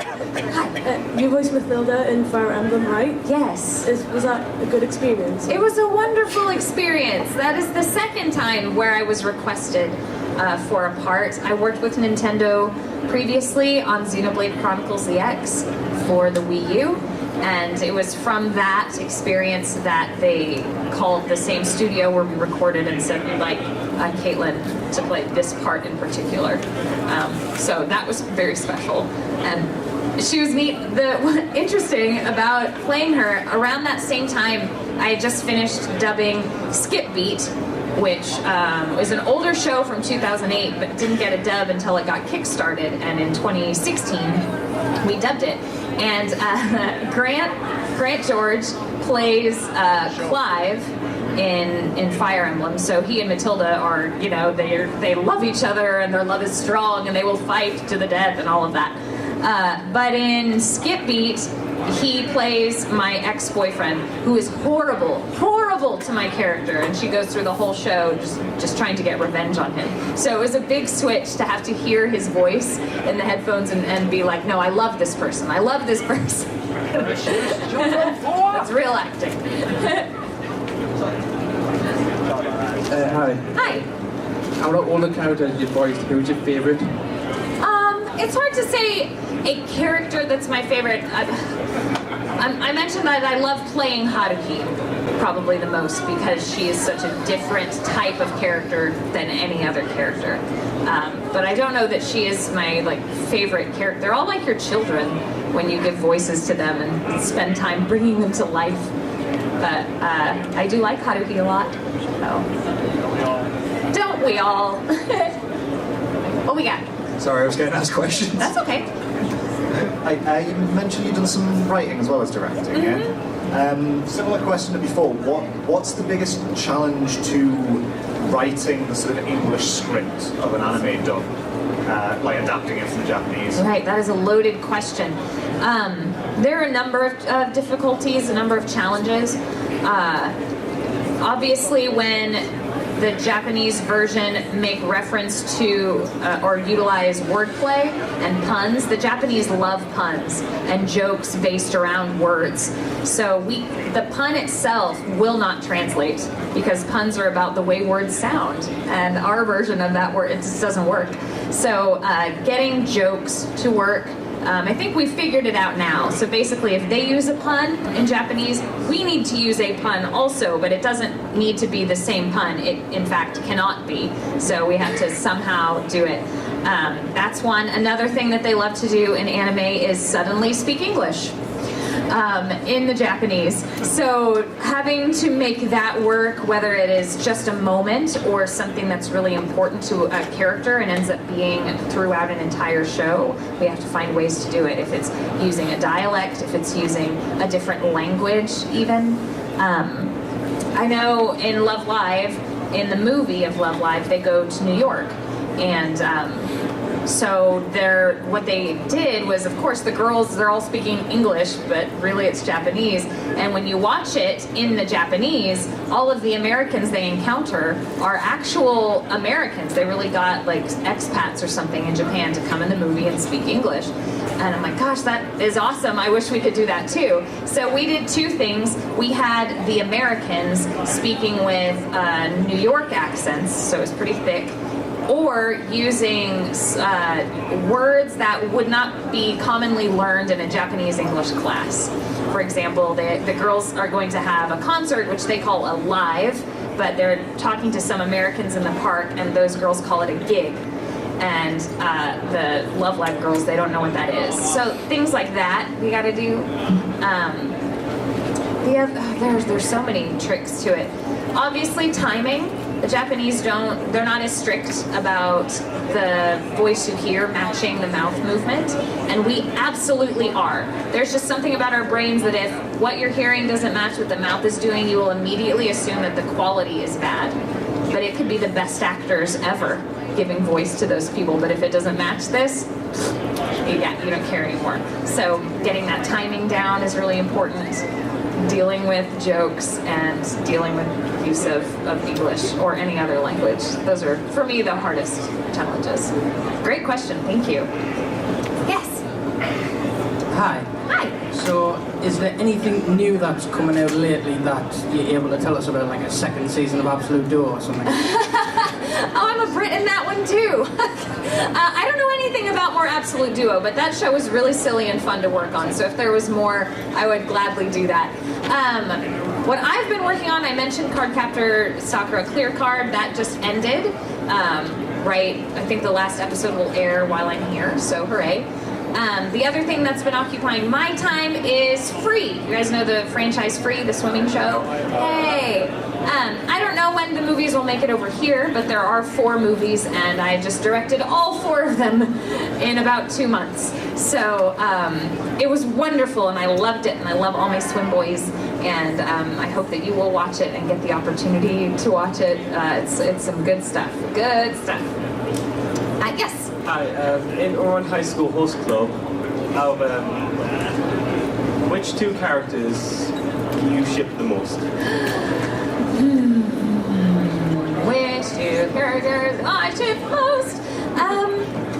Hi. You voiced Mathilda in Fire Emblem, right? Yes. Was that a good experience? It was a wonderful experience. That is the second time where I was requested for a part. I worked with Nintendo previously on Xenoblade Chronicles EX for the Wii U, And it was from that experience that they called the same studio where we recorded and said we'd like Caitlin to play this part in particular. So that was very special. And she was neat. What's interesting about playing her, around that same time, I had just finished dubbing Skip Beat, which was an older show from 2008, but didn't get a dub until it got kickstarted. And in 2016, we dubbed it. And Grant George plays Clive in Fire Emblem. So he and Matilda are, you know, they love each other and their love is strong and they will fight to the death and all of that. But in Skip Beat, he plays my ex-boyfriend, who is horrible to my character, and she goes through the whole show just trying to get revenge on him. So it was a big switch to have to hear his voice in the headphones and be like, no, I love this person. I love this person. That's real acting. Hi. Hi. Out of all the characters you voiced, who's your favourite? It's hard to say a character that's my favorite. I mentioned that I love playing Haruki probably the most because she is such a different type of character than any other character. But I don't know that she is my favorite character. They're all like your children when you give voices to them and spend time bringing them to life. But I do like Haruki a lot. So. Don't we all? What we got? Sorry, I was going to ask questions. That's okay. You mentioned you've done some writing as well as directing, yeah? Similar question to before, what's the biggest challenge to writing the sort of English script of an anime dub? Like adapting it from the Japanese? Right, that is a loaded question. There are a number of difficulties, a number of challenges. Obviously, when the Japanese version make reference to or utilize wordplay and puns. The Japanese love puns and jokes based around words. So the pun itself will not translate because puns are about the way words sound, and our version of that word, it just doesn't work. So getting jokes to work, I think we figured it out now. So basically, if they use a pun in Japanese, we need to use a pun also, but it doesn't need to be the same pun. It, in fact, cannot be. So we have to somehow do it. That's one. Another thing that they love to do in anime is suddenly speak English in the Japanese. So having to make that work, whether it is just a moment or something that's really important to a character and ends up being throughout an entire show, we have to find ways to do it. If it's using a dialect, if it's using a different language even. I know in Love Live, in the movie of Love Live, they go to New York. And so what they did was, of course, the girls, they're all speaking English, but really it's Japanese. And when you watch it in the Japanese, all of the Americans they encounter are actual Americans. They really got like expats or something in Japan to come in the movie and speak English. And I'm like, gosh, that is awesome. I wish we could do that too. So we did two things. We had the Americans speaking with New York accents, so it was pretty thick, or using words that would not be commonly learned in a Japanese English class. For example, the girls are going to have a concert, which they call a live, but they're talking to some Americans in the park, and those girls call it a gig. And the Love Live girls, they don't know what that is. So things like that we got to do. There's so many tricks to it. Obviously, timing. The Japanese they're not as strict about the voice you hear matching the mouth movement, and we absolutely are. There's just something about our brains that if what you're hearing doesn't match what the mouth is doing, you will immediately assume that the quality is bad. But it could be the best actors ever giving voice to those people, but if it doesn't match this, yeah, you don't care anymore. So getting that timing down is really important. Dealing with jokes and dealing with use of English or any other language. Those are, for me, the hardest challenges. Great question, thank you. Yes? Hi. Hi. So, is there anything new that's coming out lately that you're able to tell us about, like a second season of Absolute Duo or something? Oh, I'm a Brit in that one too. I don't know anything about More Absolute Duo, but that show was really silly and fun to work on. So if there was more, I would gladly do that. What I've been working on, I mentioned Cardcaptor Sakura Clear Card. That just ended. Right, I think the last episode will air while I'm here, so hooray. The other thing that's been occupying my time is Free. You guys know the franchise Free, the swimming show? Hey! I don't know when the movies will make it over here, but there are 4 movies, and I just directed all 4 of them in about 2 months. So it was wonderful, and I loved it, and I love all my swim boys, and I hope that you will watch it and get the opportunity to watch it. It's some good stuff. Good stuff. Yes? Hi, in Oran High School Host Club, which 2 characters do you ship the most? Which 2 characters I ship most?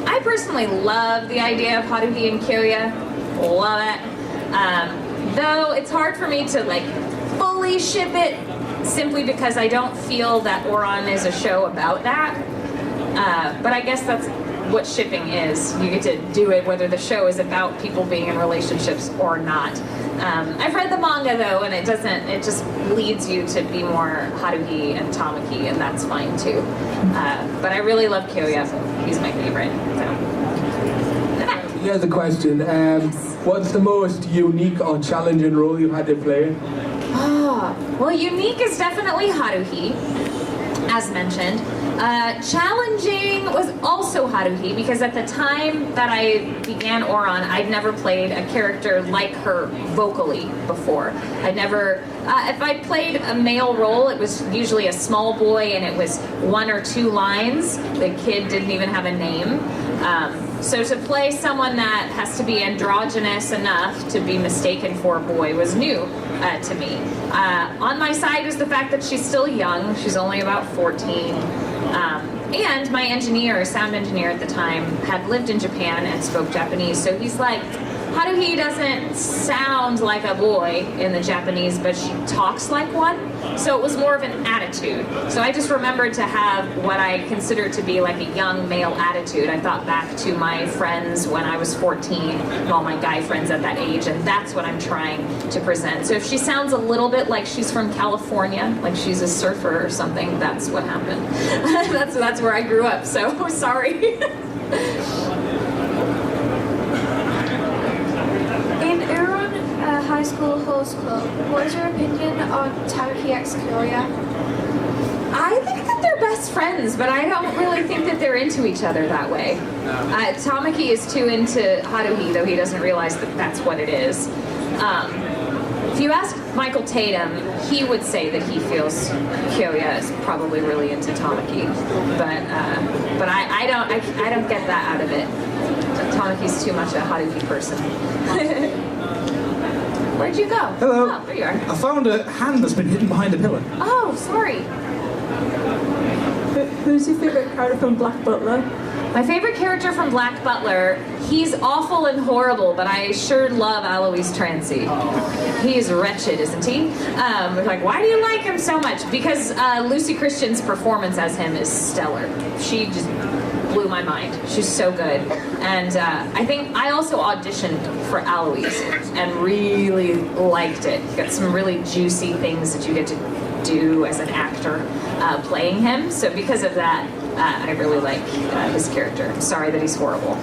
I personally love the idea of Haruhi and Kyoya. Love it. Though it's hard for me to like fully ship it simply because I don't feel that Oran is a show about that. But I guess that's what shipping is. You get to do it whether the show is about people being in relationships or not. I've read the manga though, and it just leads you to be more Haruhi and Tamaki, and that's fine too. But I really love Kyoya, so he's my favorite. So. Here's a question. What's the most unique or challenging role you've had to play? Well, unique is definitely Haruhi, as mentioned. Challenging was also Haruhi, because at the time that I began Oran, I'd never played a character like her vocally before. I'd never, if I played a male role, it was usually a small boy and it was 1 or 2 lines. The kid didn't even have a name. So to play someone that has to be androgynous enough to be mistaken for a boy was new to me. On my side was the fact that she's still young. She's only about 14. And my engineer, sound engineer at the time, had lived in Japan and spoke Japanese. So he's like, Haruhi doesn't sound like a boy in the Japanese, but she talks like one. So it was more of an attitude. So I just remembered to have what I considered to be like a young male attitude. I thought back to my friends when I was 14, and all my guy friends at that age, and that's what I'm trying to present. So if she sounds a little bit like she's from California, like she's a surfer or something, that's what happened. that's where I grew up, so sorry. In Iran High School Host Club, what is your opinion on Tamaki x Kyoya? I think that they're best friends, but I don't really think that they're into each other that way. Tamaki is too into Haruhi, though he doesn't realize that that's what it is. If you ask Michael Tatum, he would say that he feels Kyoya is probably really into Tamaki, but I don't get that out of it. Tamaki's too much a Haruhi person. Where'd you go? Hello. Oh, there you are. I found a hand that's been hidden behind a pillar. Oh, sorry. Who's your favourite character from Black Butler? My favorite character from Black Butler, he's awful and horrible, but I sure love Alois Trancy. He is wretched, isn't he? Like, why do you like him so much? Because Lucy Christian's performance as him is stellar. She just blew my mind. She's so good. And I think I also auditioned for Alois and really liked it. Got some really juicy things that you get to do as an actor playing him. So because of that, I really like his character. I'm sorry that he's horrible.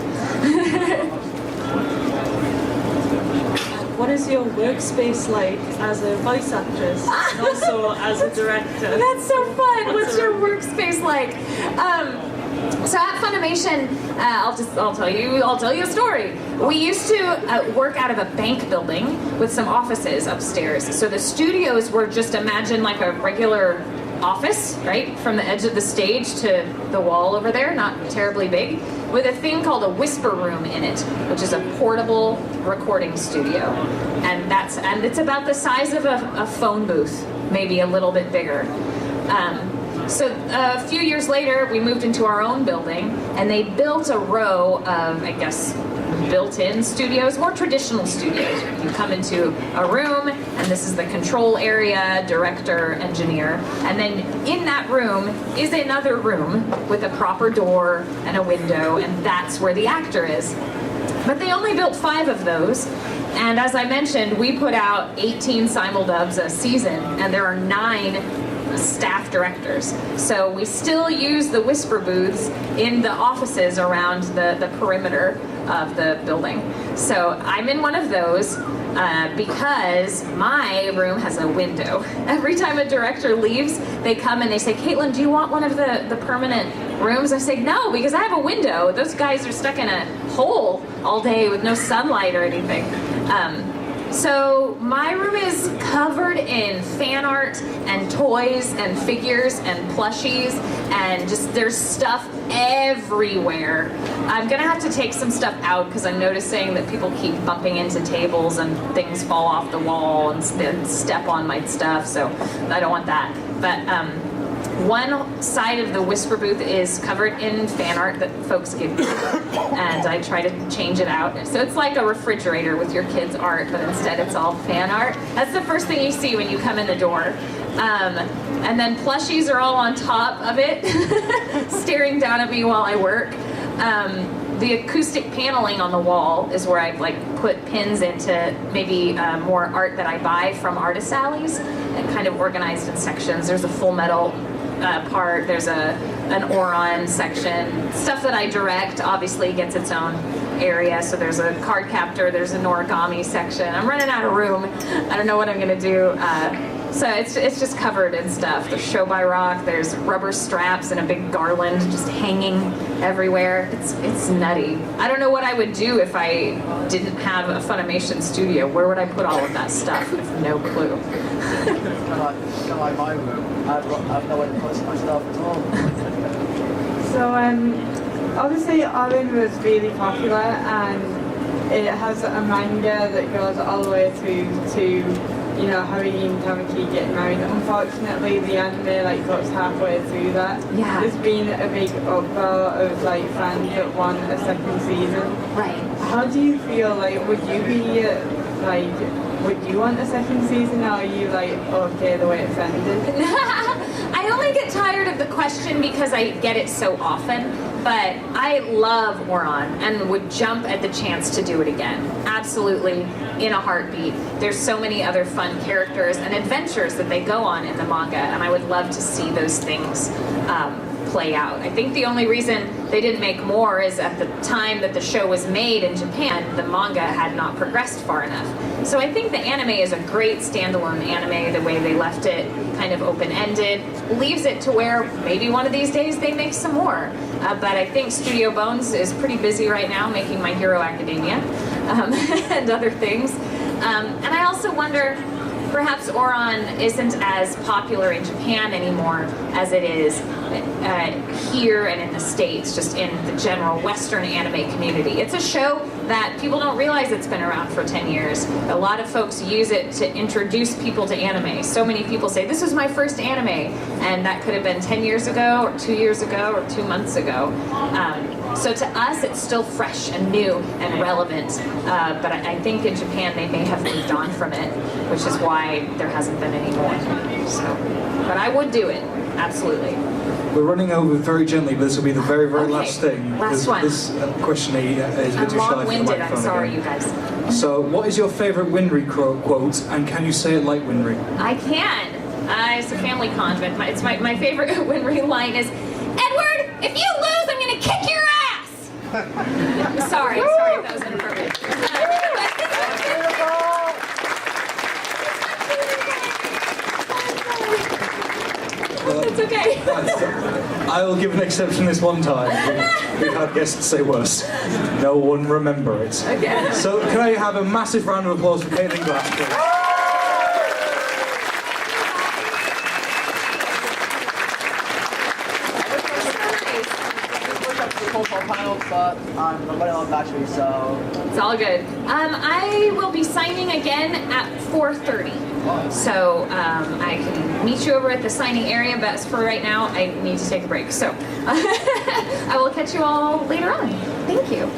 What is your workspace like as a voice actress and also as a director? That's so fun. What's your workspace like? So at Funimation, I'll tell you a story. We used to work out of a bank building with some offices upstairs. So the studios were just, imagine like a regular office, right? From the edge of the stage to the wall over there, not terribly big, with a thing called a whisper room in it, which is a portable recording studio. And it's about the size of a phone booth, maybe a little bit bigger. So a few years later, we moved into our own building, and they built a row of, I guess, built-in studios or traditional studios. You come into a room, and this is the control area, director, engineer, and then in that room is another room with a proper door and a window, and that's where the actor is. But they only built 5 of those, and as I mentioned, we put out 18 simuldubs a season, and there are 9 staff directors. So we still use the whisper booths in the offices around the perimeter of the building. So I'm in one of those because my room has a window. Every time a director leaves, they come and they say, Caitlin, do you want one of the permanent rooms? I say, no, because I have a window. Those guys are stuck in a hole all day with no sunlight or anything. So my room is covered in fan art and toys and figures and plushies, and just there's stuff everywhere. I'm gonna have to take some stuff out because I'm noticing that people keep bumping into tables and things fall off the wall and step on my stuff, so I don't want that. But one side of the whisper booth is covered in fan art that folks give me, and I try to change it out. So it's like a refrigerator with your kids' art, but instead it's all fan art. That's the first thing you see when you come in the door. And then plushies are all on top of it, staring down at me while I work. The acoustic paneling on the wall is where I put pins into maybe more art that I buy from artist alleys and kind of organized in sections. There's a Full Metal part, there's an Oron section. Stuff that I direct obviously gets its own area, so there's a card captor, there's an origami section. I'm running out of room. I don't know what I'm gonna do. So it's just covered in stuff. There's Show by Rock, there's rubber straps and a big garland just hanging everywhere. It's nutty. I don't know what I would do if I didn't have a Funimation studio. Where would I put all of that stuff? I have no clue. Kind of like my room. I've nowhere to put my stuff at all. So obviously Orange was really popular, and it has a manga that goes all the way through to, you know, Harry and Tamaki getting married. Unfortunately, the anime goes halfway through that. Yeah. There's been a big uproar of fans that want a second season. Right. How do you feel? Would you be would you want a second season, or are you okay the way it's ended? I only get tired of the question because I get it so often, but I love Oron and would jump at the chance to do it again. Absolutely, in a heartbeat. There's so many other fun characters and adventures that they go on in the manga, and I would love to see those things play out. I think the only reason they didn't make more is at the time that the show was made in Japan, the manga had not progressed far enough. So I think the anime is a great standalone anime, the way they left it kind of open-ended, leaves it to where maybe one of these days they make some more. But I think Studio Bones is pretty busy right now making My Hero Academia and other things. And I also wonder, perhaps Oron isn't as popular in Japan anymore as it is here and in the States, just in the general Western anime community. It's a show that people don't realize it's been around for 10 years. A lot of folks use it to introduce people to anime. So many people say, this was my first anime, and that could have been 10 years ago, or 2 years ago, or 2 months ago. So to us, it's still fresh and new and relevant, but I think in Japan they may have moved on from it, which is why there hasn't been any more. So, but I would do it, absolutely. We're running over very gently, but this will be the very, very Okay, last thing. last one. This question is a bit I'm too shy for the long-winded, microphone I'm sorry, again. you guys. So, what is your favourite Winry quote, and can you say it like Winry? I can. It's a family convent. My favorite Winry line is, Edward, if you lose, I'm going to kick your ass! Sorry if that was inappropriate. It's okay. I will give an exception this one time. We've had guests say worse. No one remember it. Okay. So can I have a massive round of applause for Caitlin Glass, please? But I'm running on battery, so... It's all good. I will be signing again at 4:30. So I can meet you over at the signing area, but as for right now, I need to take a break. So I will catch you all later on. Thank you.